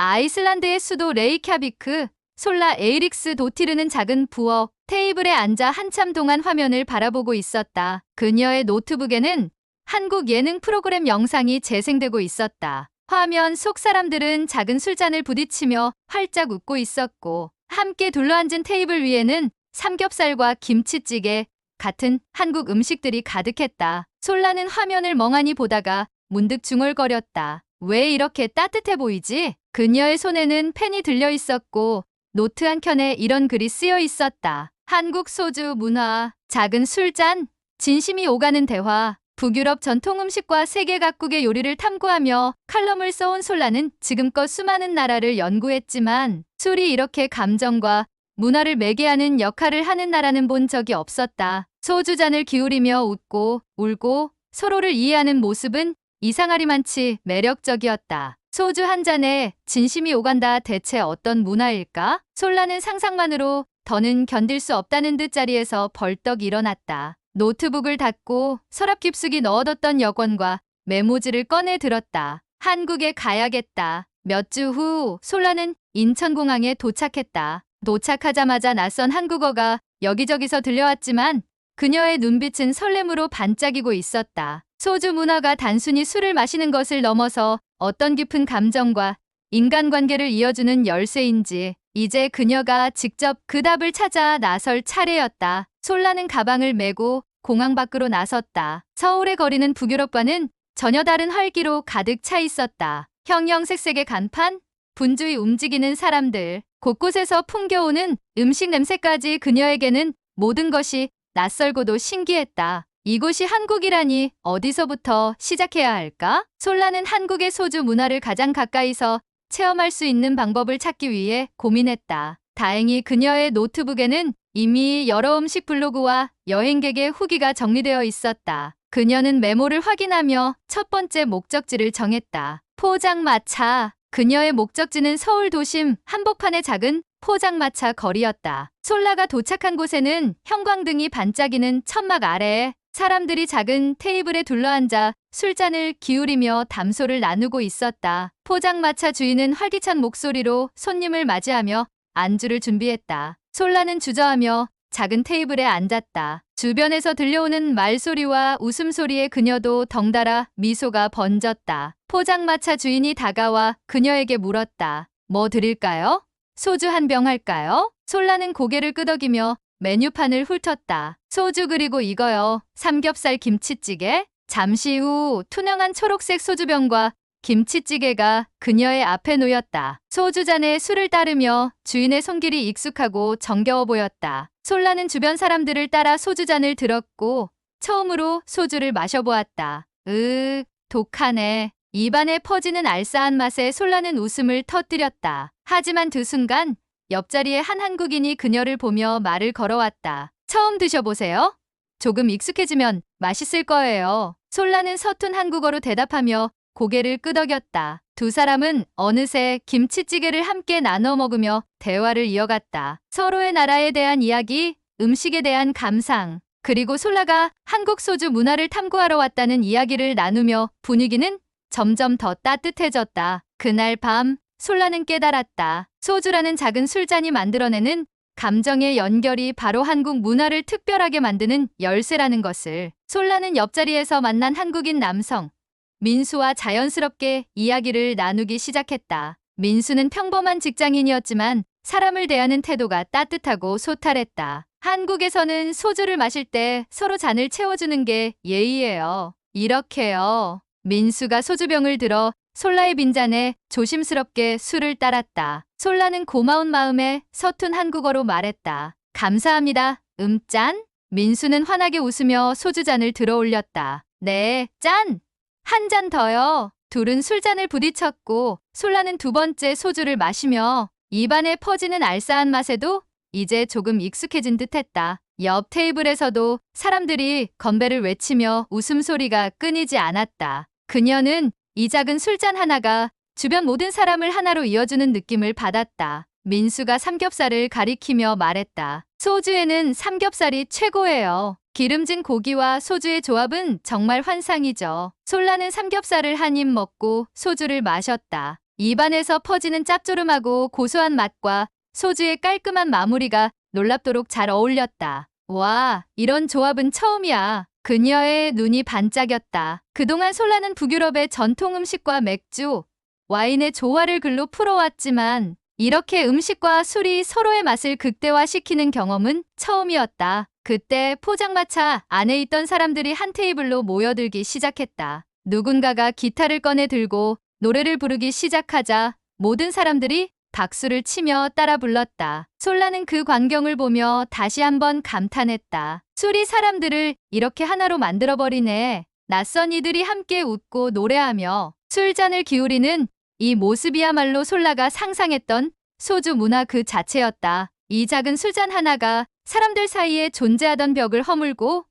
아이슬란드의 수도 레이캬비크, 솔라 에이릭스 도티르는 작은 부엌 테이블에 앉아 한참 동안 화면을 바라보고 있었다. 그녀의 노트북에는 한국 예능 프로그램 영상이 재생되고 있었다. 화면 속 사람들은 작은 술잔을 부딪히며 활짝 웃고 있었고, 함께 둘러앉은 테이블 위에는 삼겹살과 김치찌개 같은 한국 음식들이 가득했다. 솔라는 화면을 멍하니 보다가 문득 중얼거렸다. 왜 이렇게 따뜻해 보이지? 그녀의 손에는 펜이 들려 있었고 노트 한 켠에 이런 글이 쓰여 있었다. 한국 소주 문화, 작은 술잔, 진심이 오가는 대화. 북유럽 전통 음식과 세계 각국의 요리를 탐구하며 칼럼을 써온 솔라는 지금껏 수많은 나라를 연구했지만 술이 이렇게 감정과 문화를 매개하는 역할을 하는 나라는 본 적이 없었다. 소주잔을 기울이며 웃고 울고 서로를 이해하는 모습은 이상하리만치 매력적이었다. 소주 한 잔에 진심이 오간다. 대체 어떤 문화일까? 솔라는 상상만으로 더는 견딜 수 없다는 듯 자리에서 벌떡 일어났다. 노트북을 닫고 서랍 깊숙이 넣어뒀던 여권과 메모지를 꺼내 들었다. 한국에 가야겠다. 몇 주 후 솔라는 인천공항에 도착했다. 도착하자마자 낯선 한국어가 여기저기서 들려왔지만 그녀의 눈빛은 설렘으로 반짝이고 있었다. 소주 문화가 단순히 술을 마시는 것을 넘어서 어떤 깊은 감정과 인간관계를 이어주는 열쇠인지 이제 그녀가 직접 그 답을 찾아 나설 차례였다. 솔라는 가방을 메고 공항 밖으로 나섰다. 서울의 거리는 북유럽과는 전혀 다른 활기로 가득 차 있었다. 형형색색의 간판, 분주히 움직이는 사람들, 곳곳에서 풍겨오는 음식 냄새까지 그녀에게는 모든 것이 낯설고도 신기했다. 이곳이 한국이라니 어디서부터 시작해야 할까? 솔라는 한국의 소주 문화를 가장 가까이서 체험할 수 있는 방법을 찾기 위해 고민했다. 다행히 그녀의 노트북에는 이미 여러 음식 블로그와 여행객의 후기가 정리되어 있었다. 그녀는 메모를 확인하며 첫 번째 목적지를 정했다. 포장마차. 그녀의 목적지는 서울 도심 한복판의 작은 포장마차 거리였다. 솔라가 도착한 곳에는 형광등이 반짝이는 천막 아래에 사람들이 작은 테이블에 둘러앉아 술잔을 기울이며 담소를 나누고 있었다. 포장마차 주인은 활기찬 목소리로 손님을 맞이하며 안주를 준비했다. 솔라는 주저하며 작은 테이블에 앉았다. 주변에서 들려오는 말소리와 웃음소리에 그녀도 덩달아 미소가 번졌다. 포장마차 주인이 다가와 그녀에게 물었다. 뭐 드릴까요? 소주 한 병 할까요? 솔라는 고개를 끄덕이며 메뉴판을 훑었다. 소주 그리고 이거요. 삼겹살 김치찌개? 잠시 후 투명한 초록색 소주병과 김치찌개가 그녀의 앞에 놓였다. 소주잔에 술을 따르며 주인의 손길이 익숙하고 정겨워 보였다. 솔라는 주변 사람들을 따라 소주잔을 들었고 처음으로 소주를 마셔보았다. 독하네. 입안에 퍼지는 알싸한 맛에 솔라는 웃음을 터뜨렸다. 하지만 그 순간 옆자리에 한 한국인이 그녀를 보며 말을 걸어왔다. 처음 드셔보세요. 조금 익숙해지면 맛있을 거예요. 솔라는 서툰 한국어로 대답하며 고개를 끄덕였다. 두 사람은 어느새 김치찌개를 함께 나눠 먹으며 대화를 이어갔다. 서로의 나라에 대한 이야기, 음식에 대한 감상, 그리고 솔라가 한국 소주 문화를 탐구하러 왔다는 이야기를 나누며 분위기는 점점 더 따뜻해졌다. 그날 밤 솔라는 깨달았다. 소주라는 작은 술잔이 만들어내는 감정의 연결이 바로 한국 문화를 특별하게 만드는 열쇠라는 것을. 솔라는 옆자리에서 만난 한국인 남성 민수와 자연스럽게 이야기를 나누기 시작했다. 민수는 평범한 직장인이었지만 사람을 대하는 태도가 따뜻하고 소탈했다. 한국에서는 소주를 마실 때 서로 잔을 채워주는 게 예의예요. 이렇게요. 민수가 소주병을 들어 솔라의 빈잔에 조심스럽게 술을 따랐다. 솔라는 고마운 마음에 서툰 한국어로 말했다. 감사합니다. 짠? 민수는 환하게 웃으며 소주잔을 들어 올렸다. 네, 짠! 한 잔 더요. 둘은 술잔을 부딪혔고 솔라는 두 번째 소주를 마시며 입안에 퍼지는 알싸한 맛에도 이제 조금 익숙해진 듯했다. 옆 테이블에서도 사람들이 건배를 외치며 웃음소리가 끊이지 않았다. 그녀는 이 작은 술잔 하나가 주변 모든 사람을 하나로 이어주는 느낌을 받았다. 민수가 삼겹살을 가리키며 말했다. 소주에는 삼겹살이 최고예요. 기름진 고기와 소주의 조합은 정말 환상이죠. 솔라는 삼겹살을 한 입 먹고 소주를 마셨다. 입안에서 퍼지는 짭조름하고 고소한 맛과 소주의 깔끔한 마무리가 놀랍도록 잘 어울렸다. 와, 이런 조합은 처음이야. 그녀의 눈이 반짝였다. 그동안 솔라는 북유럽의 전통 음식과 맥주, 와인의 조화를 글로 풀어왔지만 이렇게 음식과 술이 서로의 맛을 극대화시키는 경험은 처음이었다. 그때 포장마차 안에 있던 사람들이 한 테이블로 모여들기 시작했다. 누군가가 기타를 꺼내 들고 노래를 부르기 시작하자 모든 사람들이 박수를 치며 따라 불렀다. 솔라는 그 광경을 보며 다시 한번 감탄했다. 술이 사람들을 이렇게 하나로 만들어버리네. 낯선 이들이 함께 웃고 노래하며 술잔을 기울이는 이 모습이야말로 솔라가 상상했던 소주 문화 그 자체였다. 이 작은 술잔 하나가 사람들 사이에 존재하던 벽을 허물고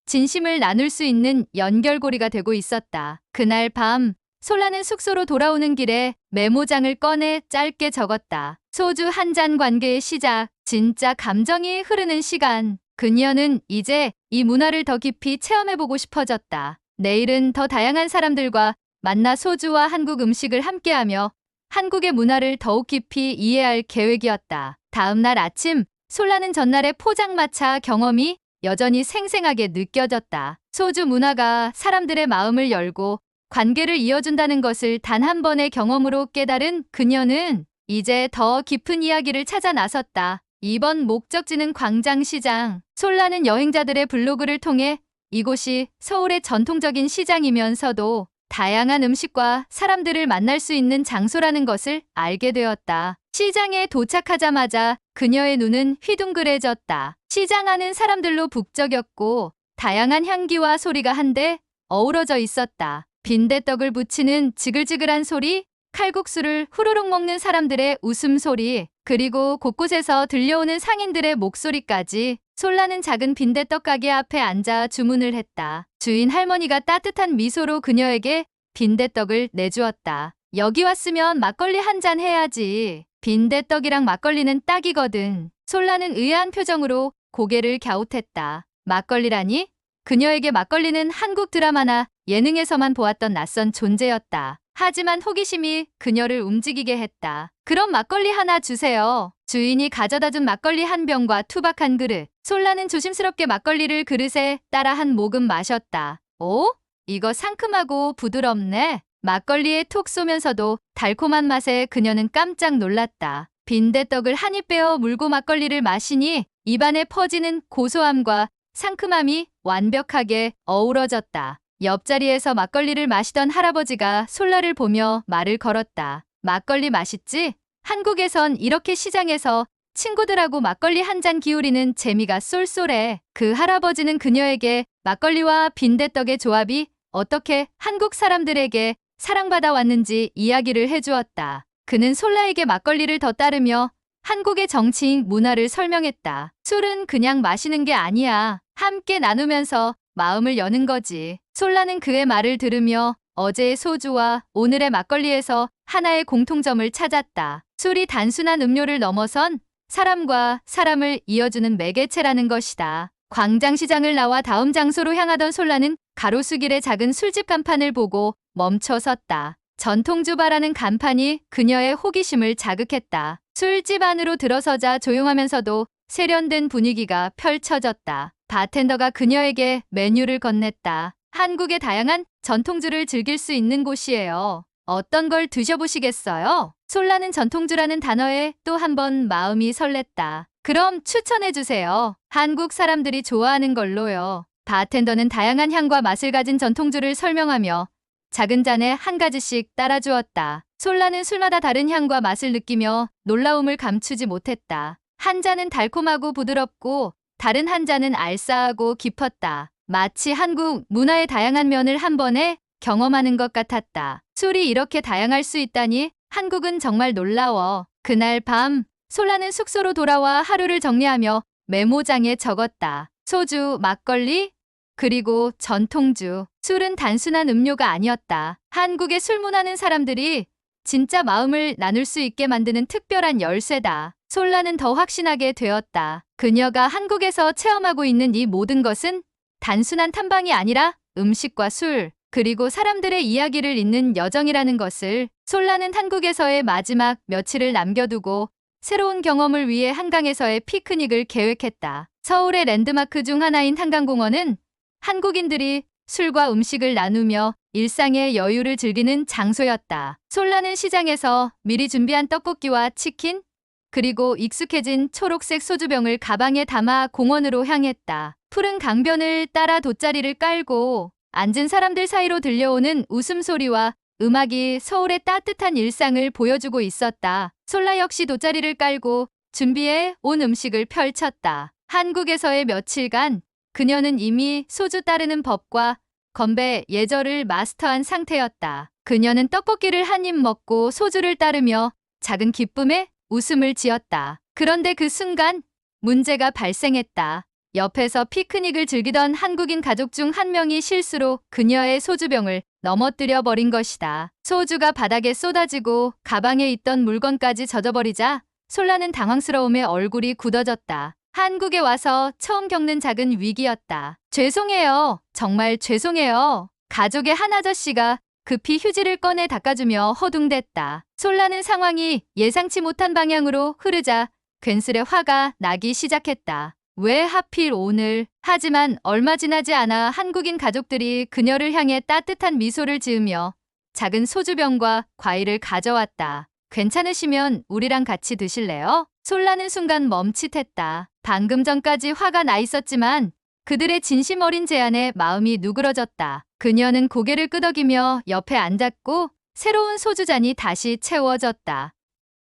진심을 나눌 수 있는 연결고리가 되고 있었다. 그날 밤 솔라는 숙소로 돌아오는 길에 메모장을 꺼내 짧게 적었다. 소주 한 잔 관계의 시작, 진짜 감정이 흐르는 시간. 그녀는 이제 이 문화를 더 깊이 체험해보고 싶어졌다. 내일은 더 다양한 사람들과 만나 소주와 한국 음식을 함께하며 한국의 문화를 더욱 깊이 이해할 계획이었다. 다음 날 아침, 솔라는 전날의 포장마차 경험이 여전히 생생하게 느껴졌다. 소주 문화가 사람들의 마음을 열고 관계를 이어준다는 것을 단 한 번의 경험으로 깨달은 그녀는 이제 더 깊은 이야기를 찾아 나섰다. 이번 목적지는 광장시장. 솔라는 여행자들의 블로그를 통해 이곳이 서울의 전통적인 시장이면서도 다양한 음식과 사람들을 만날 수 있는 장소라는 것을 알게 되었다. 시장에 도착하자마자 그녀의 눈은 휘둥그레졌다. 시장 안은 사람들로 북적였고 다양한 향기와 소리가 한데 어우러져 있었다. 빈대떡을 부치는 지글지글한 소리, 칼국수를 후루룩 먹는 사람들의 웃음소리, 그리고 곳곳에서 들려오는 상인들의 목소리까지. 솔라는 작은 빈대떡 가게 앞에 앉아 주문을 했다. 주인 할머니가 따뜻한 미소로 그녀에게 빈대떡을 내주었다. 여기 왔으면 막걸리 한 잔 해야지. 빈대떡이랑 막걸리는 딱이거든. 솔라는 의아한 표정으로 고개를 갸웃했다. 막걸리라니? 그녀에게 막걸리는 한국 드라마나 예능에서만 보았던 낯선 존재였다. 하지만 호기심이 그녀를 움직이게 했다. 그럼 막걸리 하나 주세요. 주인이 가져다준 막걸리 한 병과 투박 한 그릇. 솔라는 조심스럽게 막걸리를 그릇에 따라 한 모금 마셨다. 오? 이거 상큼하고 부드럽네. 막걸리에 톡 쏘면서도 달콤한 맛에 그녀는 깜짝 놀랐다. 빈대떡을 한 입 빼어 물고 막걸리를 마시니 입안에 퍼지는 고소함과 상큼함이 완벽하게 어우러졌다. 옆자리에서 막걸리를 마시던 할아버지가 솔라를 보며 말을 걸었다. 막걸리 맛있지? 한국에선 이렇게 시장에서 친구들하고 막걸리 한 잔 기울이는 재미가 쏠쏠해. 그 할아버지는 그녀에게 막걸리와 빈대떡의 조합이 어떻게 한국 사람들에게 사랑받아 왔는지 이야기를 해주었다. 그는 솔라에게 막걸리를 더 따르며 한국의 정치인 문화를 설명했다. 술은 그냥 마시는 게 아니야. 함께 나누면서 마음을 여는 거지. 솔라는 그의 말을 들으며 어제의 소주와 오늘의 막걸리에서 하나의 공통점을 찾았다. 술이 단순한 음료를 넘어선 사람과 사람을 이어주는 매개체라는 것이다. 광장시장을 나와 다음 장소로 향하던 솔라는 가로수길의 작은 술집 간판을 보고 멈춰 섰다. 전통주바라는 간판이 그녀의 호기심을 자극했다. 술집 안으로 들어서자 조용하면서도 세련된 분위기가 펼쳐졌다. 바텐더가 그녀에게 메뉴를 건넸다. 한국의 다양한 전통주를 즐길 수 있는 곳이에요. 어떤 걸 드셔보시겠어요? 솔라는 전통주라는 단어에 또 한 번 마음이 설렜다. 그럼 추천해주세요. 한국 사람들이 좋아하는 걸로요. 바텐더는 다양한 향과 맛을 가진 전통주를 설명하며 작은 잔에 한 가지씩 따라주었다. 솔라는 술마다 다른 향과 맛을 느끼며 놀라움을 감추지 못했다. 한 잔은 달콤하고 부드럽고 다른 한 잔은 알싸하고 깊었다. 마치 한국 문화의 다양한 면을 한 번에 경험하는 것 같았다. 술이 이렇게 다양할 수 있다니 한국은 정말 놀라워. 그날 밤 솔라는 숙소로 돌아와 하루를 정리하며 메모장에 적었다. 소주, 막걸리, 그리고 전통주. 술은 단순한 음료가 아니었다. 한국의 술 문화는 사람들이 진짜 마음을 나눌 수 있게 만드는 특별한 열쇠다. 솔라는 더 확신하게 되었다. 그녀가 한국에서 체험하고 있는 이 모든 것은 단순한 탐방이 아니라 음식과 술, 그리고 사람들의 이야기를 잇는 여정이라는 것을. 솔라는 한국에서의 마지막 며칠을 남겨두고 새로운 경험을 위해 한강에서의 피크닉을 계획했다. 서울의 랜드마크 중 하나인 한강공원은 한국인들이 술과 음식을 나누며 일상의 여유를 즐기는 장소였다. 솔라는 시장에서 미리 준비한 떡볶이와 치킨, 그리고 익숙해진 초록색 소주병을 가방에 담아 공원으로 향했다. 푸른 강변을 따라 돗자리를 깔고 앉은 사람들 사이로 들려오는 웃음소리와 음악이 서울의 따뜻한 일상을 보여주고 있었다. 솔라 역시 돗자리를 깔고 준비해 온 음식을 펼쳤다. 한국에서의 며칠간 그녀는 이미 소주 따르는 법과 건배 예절을 마스터한 상태였다. 그녀는 떡볶이를 한 입 먹고 소주를 따르며 작은 기쁨에 웃음을 지었다. 그런데 그 순간 문제가 발생했다. 옆에서 피크닉을 즐기던 한국인 가족 중 한 명이 실수로 그녀의 소주병을 넘어뜨려 버린 것이다. 소주가 바닥에 쏟아지고 가방에 있던 물건까지 젖어버리자 솔라는 당황스러움에 얼굴이 굳어졌다. 한국에 와서 처음 겪는 작은 위기였다. 죄송해요. 정말 죄송해요. 가족의 한 아저씨가 급히 휴지를 꺼내 닦아주며 허둥댔다. 솔라는 상황이 예상치 못한 방향으로 흐르자 괜스레 화가 나기 시작했다. 왜 하필 오늘? 하지만 얼마 지나지 않아 한국인 가족들이 그녀를 향해 따뜻한 미소를 지으며 작은 소주병과 과일을 가져왔다. 괜찮으시면 우리랑 같이 드실래요? 솔라는 순간 멈칫했다. 방금 전까지 화가 나 있었지만 그들의 진심 어린 제안에 마음이 누그러졌다. 그녀는 고개를 끄덕이며 옆에 앉았고 새로운 소주잔이 다시 채워졌다.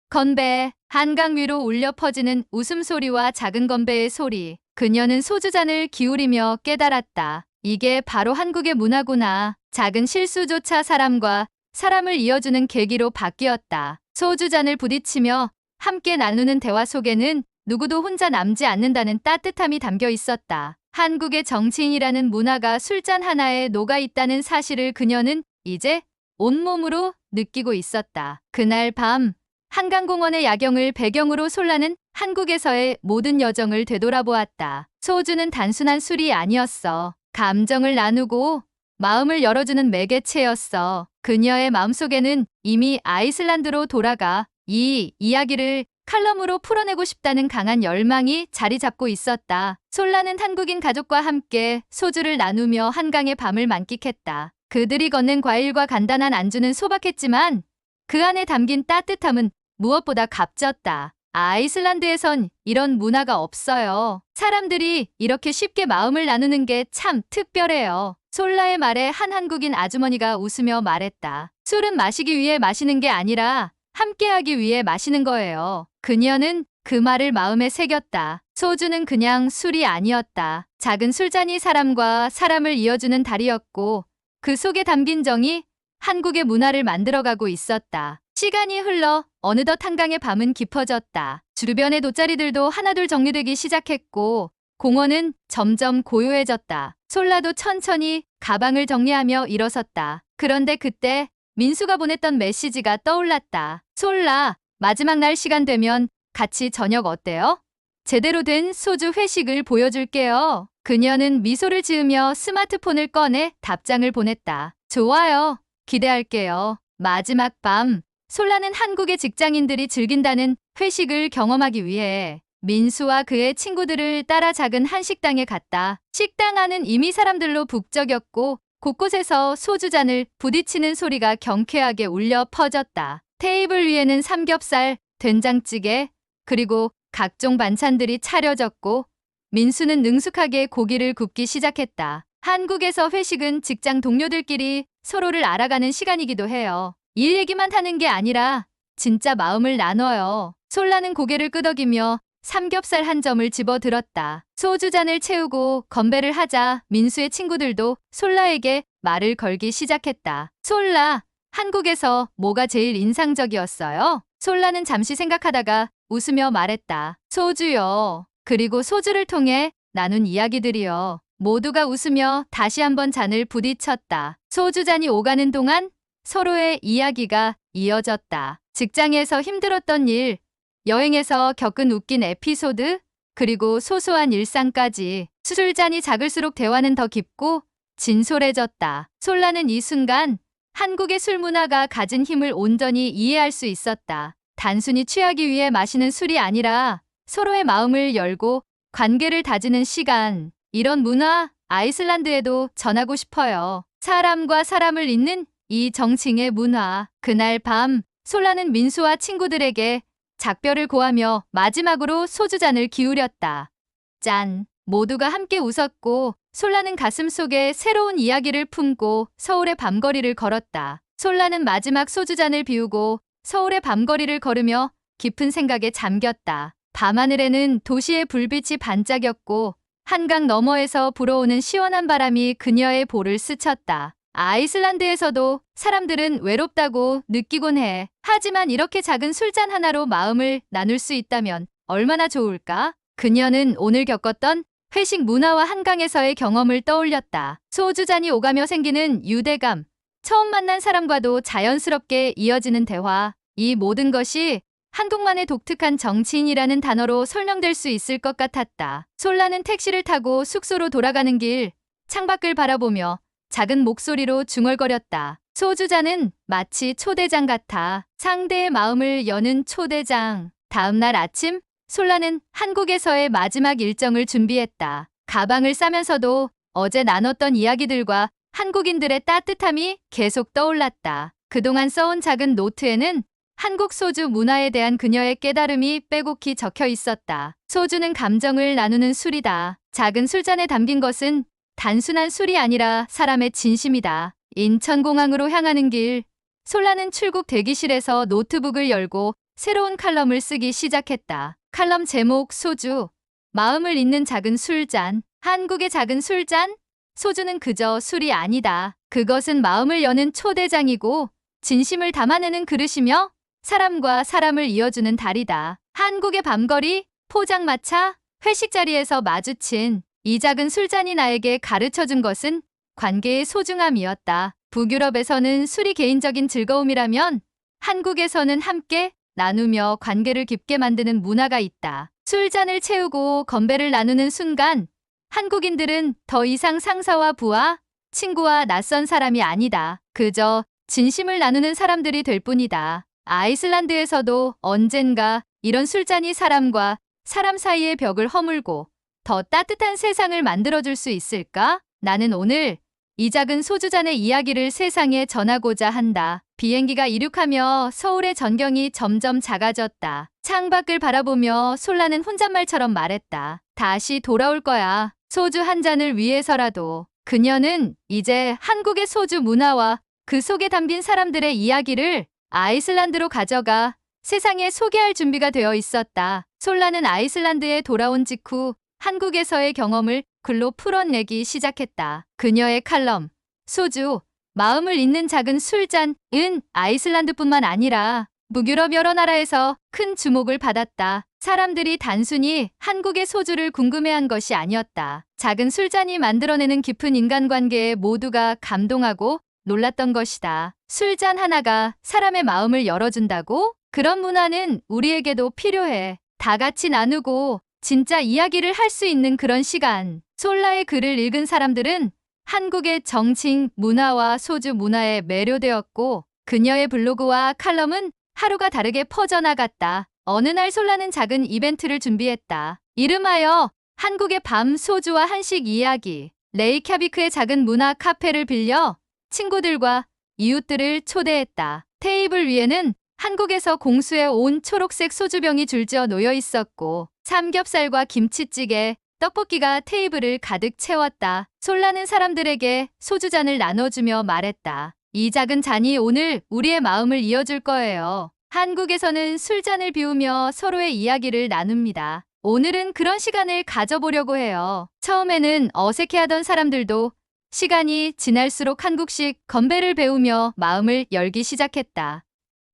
건배, 한강 위로 울려 퍼지는 웃음소리와 작은 건배의 소리. 그녀는 소주잔을 기울이며 깨달았다. 이게 바로 한국의 문화구나. 작은 실수조차 사람과 사람을 이어주는 계기로 바뀌었다. 소주잔을 부딪히며 함께 나누는 대화 속에는 누구도 혼자 남지 않는다는 따뜻함이 담겨 있었다. 한국의 정치인이라는 문화가 술잔 하나에 녹아 있다는 사실을 그녀는 이제 온몸으로 느끼고 있었다. 그날 밤 한강공원의 야경을 배경으로 솔라는 한국에서의 모든 여정을 되돌아보았다. 소주는 단순한 술이 아니었어. 감정을 나누고 마음을 열어주는 매개체였어. 그녀의 마음속에는 이미 아이슬란드로 돌아가 이 이야기를 칼럼으로 풀어내고 싶다는 강한 열망이 자리 잡고 있었다. 솔라는 한국인 가족과 함께 소주를 나누며 한강의 밤을 만끽했다. 그들이 건넨 과일과 간단한 안주는 소박했지만 그 안에 담긴 따뜻함은 무엇보다 값졌다. 아이슬란드에선 이런 문화가 없어요. 사람들이 이렇게 쉽게 마음을 나누는 게 참 특별해요. 솔라의 말에 한 한국인 아주머니가 웃으며 말했다. 술은 마시기 위해 마시는 게 아니라 함께하기 위해 마시는 거예요. 그녀는 그 말을 마음에 새겼다. 소주는 그냥 술이 아니었다. 작은 술잔이 사람과 사람을 이어주는 다리였고 그 속에 담긴 정이 한국의 문화를 만들어가고 있었다. 시간이 흘러 어느덧 한강의 밤은 깊어졌다. 주변의 돗자리들도 하나둘 정리되기 시작했고 공원은 점점 고요해졌다. 솔라도 천천히 가방을 정리하며 일어섰다. 그런데 그때 민수가 보냈던 메시지가 떠올랐다. 솔라, 마지막 날 시간 되면 같이 저녁 어때요? 제대로 된 소주 회식을 보여줄게요. 그녀는 미소를 지으며 스마트폰을 꺼내 답장을 보냈다. 좋아요. 기대할게요. 마지막 밤, 솔라는 한국의 직장인들이 즐긴다는 회식을 경험하기 위해 민수와 그의 친구들을 따라 작은 한식당에 갔다. 식당 안은 이미 사람들로 북적였고 곳곳에서 소주잔을 부딪히는 소리가 경쾌하게 울려 퍼졌다. 테이블 위에는 삼겹살, 된장찌개, 그리고 각종 반찬들이 차려졌고 민수는 능숙하게 고기를 굽기 시작했다. 한국에서 회식은 직장 동료들끼리 서로를 알아가는 시간이기도 해요. 일 얘기만 하는 게 아니라 진짜 마음을 나눠요. 솔라는 고개를 끄덕이며 삼겹살 한 점을 집어들었다. 소주잔을 채우고 건배를 하자 민수의 친구들도 솔라에게 말을 걸기 시작했다. 솔라, 한국에서 뭐가 제일 인상적이었어요? 솔라는 잠시 생각하다가 웃으며 말했다. 소주요. 그리고 소주를 통해 나눈 이야기들이요. 모두가 웃으며 다시 한번 잔을 부딪혔다. 소주잔이 오가는 동안 서로의 이야기가 이어졌다. 직장에서 힘들었던 일, 여행에서 겪은 웃긴 에피소드, 그리고 소소한 일상까지. 술잔이 작을수록 대화는 더 깊고 진솔해졌다. 솔라는 이 순간 한국의 술 문화가 가진 힘을 온전히 이해할 수 있었다. 단순히 취하기 위해 마시는 술이 아니라 서로의 마음을 열고 관계를 다지는 시간. 이런 문화 아이슬란드에도 전하고 싶어요. 사람과 사람을 잇는 이 정칭의 문화. 그날 밤 솔라는 민수와 친구들에게 작별을 고하며 마지막으로 소주잔을 기울였다. 짠. 모두가 함께 웃었고 솔라는 가슴속에 새로운 이야기를 품고 서울의 밤거리를 걸었다. 솔라는 마지막 소주잔을 비우고 서울의 밤거리를 걸으며 깊은 생각에 잠겼다. 밤하늘에는 도시의 불빛이 반짝였고 한강 너머에서 불어오는 시원한 바람이 그녀의 볼을 스쳤다. 아이슬란드에서도 사람들은 외롭다고 느끼곤 해. 하지만 이렇게 작은 술잔 하나로 마음을 나눌 수 있다면 얼마나 좋을까? 그녀는 오늘 겪었던 회식 문화와 한강에서의 경험을 떠올렸다. 소주잔이 오가며 생기는 유대감, 처음 만난 사람과도 자연스럽게 이어지는 대화, 이 모든 것이 한국만의 독특한 정치인이라는 단어로 설명될 수 있을 것 같았다. 솔라는 택시를 타고 숙소로 돌아가는 길, 창밖을 바라보며 작은 목소리로 중얼거렸다. 소주잔은 마치 초대장 같아. 상대의 마음을 여는 초대장. 다음 날 아침, 솔라는 한국에서의 마지막 일정을 준비했다. 가방을 싸면서도 어제 나눴던 이야기들과 한국인들의 따뜻함이 계속 떠올랐다. 그동안 써온 작은 노트에는 한국 소주 문화에 대한 그녀의 깨달음이 빼곡히 적혀 있었다. 소주는 감정을 나누는 술이다. 작은 술잔에 담긴 것은 단순한 술이 아니라 사람의 진심이다. 인천공항으로 향하는 길, 솔라는 출국 대기실에서 노트북을 열고 새로운 칼럼을 쓰기 시작했다. 칼럼 제목 소주, 마음을 잇는 작은 술잔. 한국의 작은 술잔? 소주는 그저 술이 아니다. 그것은 마음을 여는 초대장이고 진심을 담아내는 그릇이며 사람과 사람을 이어주는 다리다. 한국의 밤거리, 포장마차, 회식 자리에서 마주친 이 작은 술잔이 나에게 가르쳐준 것은 관계의 소중함이었다. 북유럽에서는 술이 개인적인 즐거움이라면 한국에서는 함께 나누며 관계를 깊게 만드는 문화가 있다. 술잔을 채우고 건배를 나누는 순간 한국인들은 더 이상 상사와 부하, 친구와 낯선 사람이 아니다. 그저 진심을 나누는 사람들이 될 뿐이다. 아이슬란드에서도 언젠가 이런 술잔이 사람과 사람 사이의 벽을 허물고 더 따뜻한 세상을 만들어줄 수 있을까? 나는 오늘 이 작은 소주잔의 이야기를 세상에 전하고자 한다. 비행기가 이륙하며 서울의 전경이 점점 작아졌다. 창밖을 바라보며 솔라는 혼잣말처럼 말했다. 다시 돌아올 거야. 소주 한 잔을 위해서라도. 그녀는 이제 한국의 소주 문화와 그 속에 담긴 사람들의 이야기를 아이슬란드로 가져가 세상에 소개할 준비가 되어 있었다. 솔라는 아이슬란드에 돌아온 직후 한국에서의 경험을 글로 풀어내기 시작했다. 그녀의 칼럼, 소주, 마음을 잇는 작은 술잔은 아이슬란드뿐만 아니라 북유럽 여러 나라에서 큰 주목을 받았다. 사람들이 단순히 한국의 소주를 궁금해한 것이 아니었다. 작은 술잔이 만들어내는 깊은 인간관계에 모두가 감동하고 놀랐던 것이다. 술잔 하나가 사람의 마음을 열어준다고? 그런 문화는 우리에게도 필요해. 다 같이 나누고 진짜 이야기를 할 수 있는 그런 시간. 솔라의 글을 읽은 사람들은 한국의 정칭 문화와 소주 문화에 매료되었고 그녀의 블로그와 칼럼은 하루가 다르게 퍼져나갔다. 어느 날 솔라는 작은 이벤트를 준비했다. 이름하여 한국의 밤 소주와 한식 이야기. 레이캬비크의 작은 문화 카페를 빌려 친구들과 이웃들을 초대했다. 테이블 위에는 한국에서 공수해 온 초록색 소주병이 줄지어 놓여 있었고 삼겹살과 김치찌개, 떡볶이가 테이블을 가득 채웠다. 솔라는 사람들에게 소주잔을 나눠주며 말했다. 이 작은 잔이 오늘 우리의 마음을 이어줄 거예요. 한국에서는 술잔을 비우며 서로의 이야기를 나눕니다. 오늘은 그런 시간을 가져보려고 해요. 처음에는 어색해하던 사람들도 시간이 지날수록 한국식 건배를 배우며 마음을 열기 시작했다.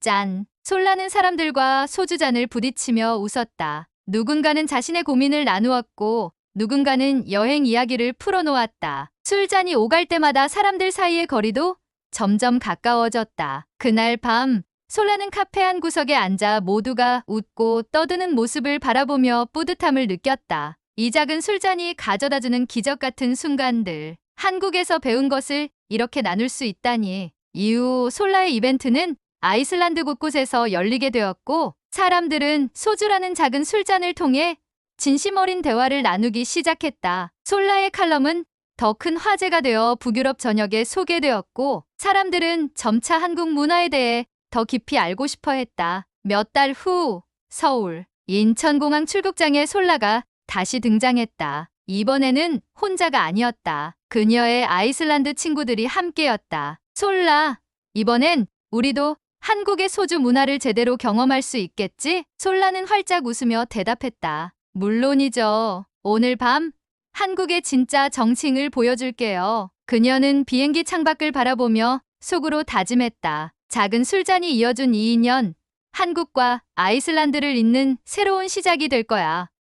짠! 솔라는 사람들과 소주잔을 부딪히며 웃었다. 누군가는 자신의 고민을 나누었고 누군가는 여행 이야기를 풀어놓았다. 술잔이 오갈 때마다 사람들 사이의 거리도 점점 가까워졌다. 그날 밤 솔라는 카페 한 구석에 앉아 모두가 웃고 떠드는 모습을 바라보며 뿌듯함을 느꼈다. 이 작은 술잔이 가져다주는 기적 같은 순간들. 한국에서 배운 것을 이렇게 나눌 수 있다니. 이후 솔라의 이벤트는 아이슬란드 곳곳에서 열리게 되었고 사람들은 소주라는 작은 술잔을 통해 진심 어린 대화를 나누기 시작했다. 솔라의 칼럼은 더 큰 화제가 되어 북유럽 전역에 소개되었고 사람들은 점차 한국 문화에 대해 더 깊이 알고 싶어 했다. 몇 달 후 서울 인천공항 출국장에 솔라가 다시 등장했다. 이번에는 혼자가 아니었다. 그녀의 아이슬란드 친구들이 함께였다. 솔라, 이번엔 우리도 한국의 소주 문화를 제대로 경험할 수 있겠지? 솔라는 활짝 웃으며 대답했다. 물론이죠. 오늘 밤 한국의 진짜 정칭을 보여줄게요. 그녀는 비행기 창밖을 바라보며 속으로 다짐했다. 작은 술잔이 이어준 이 인연, 한국과 아이슬란드를 잇는 새로운 시작이 될 거야.